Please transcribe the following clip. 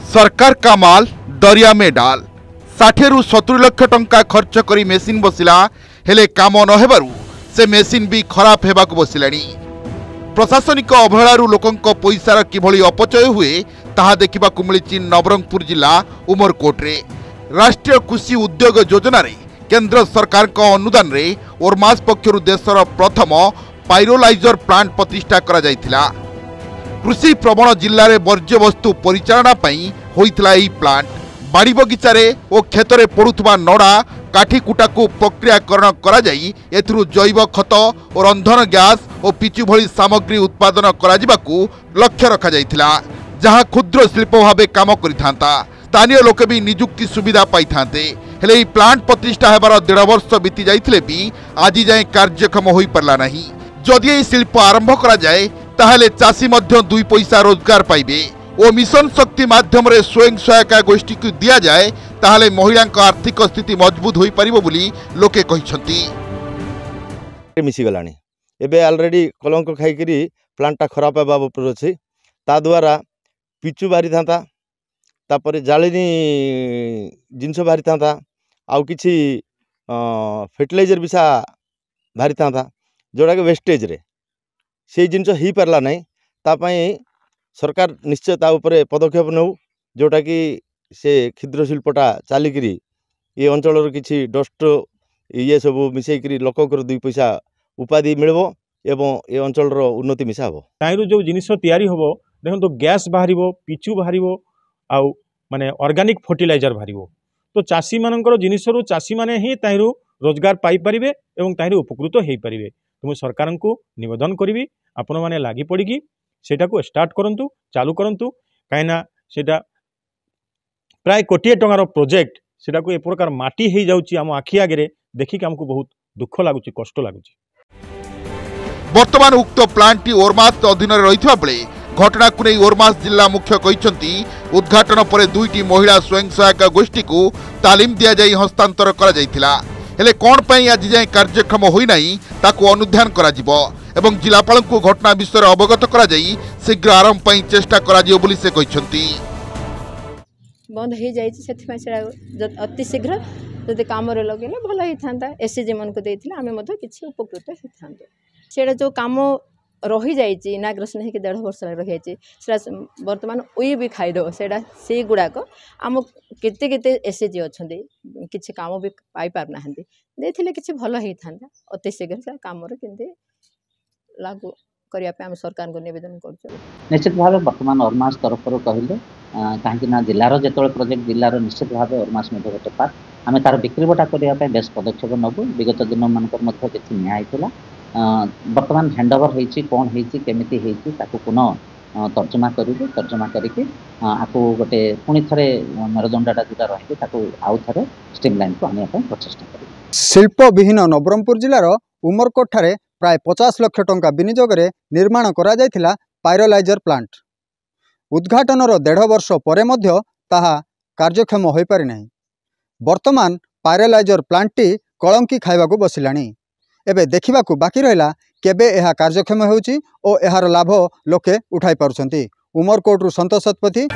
सरकार का माल दरिया में डाल 60 रु 70 लाख टंका खर्च करी मेसीन बसिला हेले काम न हेबारु से मेसीन भी खराब हेबाकु बसिलानी। प्रशासनिक अवहेलारू लोकंक पैसार किभली अपचय हुए ताहा देखिबाकु मिलिछि नवरंगपुर जिला उमरकोट रे। राष्ट्रीय कृषि उद्योग योजना रे केंद्र सरकार का अनुदान रे ओरमास पक्षरु देशर प्रथम पायरोलाइजर प्लांट प्रतिष्ठा करा जायथिला। कृषि प्रवण जिले में वर्ज्यवस्तु परिचालना होइतला एही प्लांट बाड़ी बगीचारे और खेतरे पड़ुथबा नड़ा काठीकुटा को प्रक्रियाकरण करा जाई एथुरु जैव खत और रंधन गैस और पिचु भली सामग्री उत्पादन करा जिबाकु लक्ष्य रखा जायथिला, जहां क्षुद्र शिल्प भावे काम करिथांता। स्थानीय लोक भी निजुक्ति सुविधा पाइथांते। हेले एही प्लांट प्रतिष्ठा हेबार 1.5 वर्ष बीती जाइथिले भी आज जाए कार्यक्षम होई परला नहीं। जदि एही शिल्प आरंभ करा जाए ताहले चाषी मध्य 2 पैसा रोजगार पाइबे और मिशन शक्ति माध्यम रे स्वयं सहायता गोष्ठी को दिया जाए ताहले महिला आर्थिक स्थिति मजबूत होई परिबो बोली लोके कहिसंती। मिसी गलानी एबे ऑलरेडी कलंक खाइकरी प्लांटटा खराब हेबा उपर अछि। ता द्वारा पिचु बारी थांता, तापरे जालिनी जिंस बारी थांता, आउ किछि फर्टिलाइजर बिसा बारी थांता, जोड़ा के वेस्टेज रे से जिनस ही पारला नहीं। तापाई सरकार निश्चय ता उपरे पदक्षेप नौ, जोटा कि से क्षुद्र शिल्पटा चलिकी ये अंचल किसी डस्ट ये सब मिसेकरी लोकंर 2 पैसा उपाधि मिलबो एवं ये अंचल उन्नति मिसा हो। ताइरु जो जिनिस तैयारी होबो देखो तो गैस बाहरिबो, पिचु बाहरिबो, आउ माने ऑर्गेनिक फर्टिलाइजर बाहरिबो। तो चाषी मानकर जिनिसरु चाषी माने ही ताइरु रोजगार पाई परिबे एवं ताइरु उपकृत हेई परिबे। तो मु सरकार को निवेदन करी आपण मैंने लगी पड़ी सेटा को स्टार्ट करंतु, चालू करंतु, कहीं सेटा प्राय 1 कोटी टंकार प्रोजेक्ट सेटा को ए प्रकार माटी हो जाउची आम आखि आगे देखिक हमको बहुत दुख लगुच, कष्ट लगुच। वर्तमान उक्त प्लांट टी ओरमास अधीन रहितबा बेले घटना को नहीं ओरमास जिला मुख्य कहिसंती उद्घाटन पर 2टी महिला स्वयं सहायता गोष्ठी को तालीम दिया जाई हस्तांतर करा जायथिला। हेले कोन पई आज जाय कार्यक्रम होई नाही ताको अनुध्यान करा जिवो एवं जिलापाल को घटना विषय अवगत करा जाई शीघ्र आरंभ पई चेष्टा करा जिवो बोली से कहिसंती। बंद हो जाय सेथिमा सेडा अति शीघ्र जदि काम रे लगेले भलो ही थांता। एसएजी मन को देथिला आमे मधो किछि उपकृत ही थांते। सेडा जो काम रही जाइए इनाग्रेसन होकर 1.5 वर्ष रही जाइए बर्तमान उई भी खाईदेव से गुड़ाक आम केते एसएजी अच्छा किसी काम भी पाई पार ना देते कि भल होता अति शीघ्र कम लागू करने सरकार को निवेदन कर। निश्चित भाव बर्तमान ओरमास तरफ कहले कहीं जिलार जो प्रोजेक्ट जिलार निश्चित भाव ओरमास गोटे पार्ट आम तार बिक्री बटा करने बेस पदक्षेप नबू। विगत दिन मानक किसी न्यायला बर्तमान हैंडओवर होती कौन होती पुनः तर्जमा करेंगे। तर्जमा करके आपको गोटे पुणी थे मेरुदंडा जोटा रही आउ थे स्ट्रीमलाइन को आने प्रचेषा करेंगे। शिल्प विहीन नवरंगपुर जिलार उमरकोट ठारे प्राय 50 लाख टंका विनियोग निर्माण करा जायथिला पायरोलाइजर प्लांट। उद्घाटनर 1.5 वर्ष पर मध्य ताहा कार्यक्षम हो पारि नाही। वर्तमान पायरोलाइजर प्लांटटी कलंकी खाइबाकू बसिलाणी। एबे देखिबाकू बाकी रहिला केबे एहा कार्यक्षम होउची ओ एहार लाभ लोके उठाई पारुछंती। उमरकोट रु संतोष शतपथी।